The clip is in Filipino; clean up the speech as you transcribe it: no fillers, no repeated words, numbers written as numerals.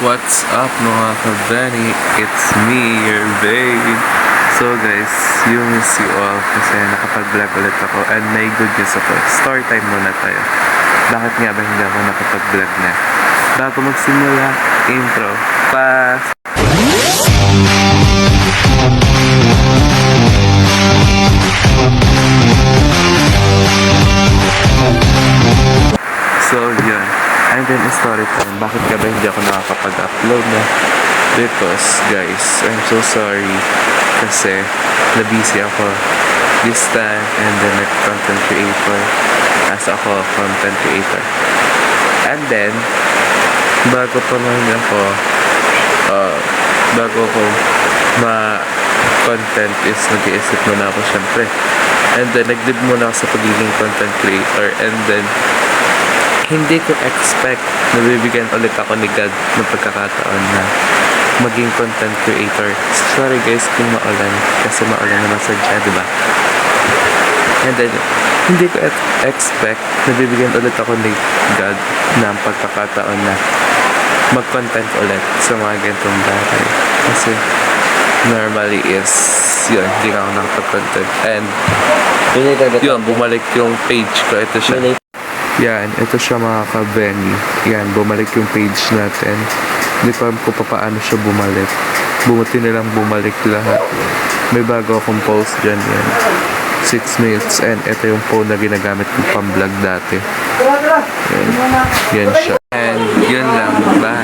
What's up mga ka-Benny? It's me, your babe. So guys, you miss you all kasi nakapag-vlog ulit ako and may good news ako. Story time muna tayo. Bakit nga ba hindi ako nakapag-vlog na? Bago magsimula, intro. Pass! So yun, and then story time. Bakit nga ba hindi ako nakakapag-upload na? Because guys, I'm so sorry kasi na-busy ako this time and then content creator as ako content creator. And then bago pa man ako bago ko ma-content is nag-iisip muna ako syempre. And then nag-dib muna ako sa pagiging content creator and then hindi ko expect na bibigyan ulit ako ni God ng pagkakataon na maging content creator. Sorry guys kung maulan kasi maulan naman sadya, diba? And then hindi ko expect na bibigyan ulit ako ni God ng pagkakataon na mag-content ulit sa mga ganitong bagay. Kasi normally is yun, hindi ako nakapag-content and yun, bumalik yung page ko. Ito siya. Yan, ito siya mga ka-Benny. Yan, bumalik yung page natin. Hindi ko alam kung paano siya bumalik. Bumuti nilang bumalik lahat. May bago akong post dyan yan. 6 minutes and ito yung phone na ginagamit kong pang-vlog dati. Yan siya. And yun lang. Bye!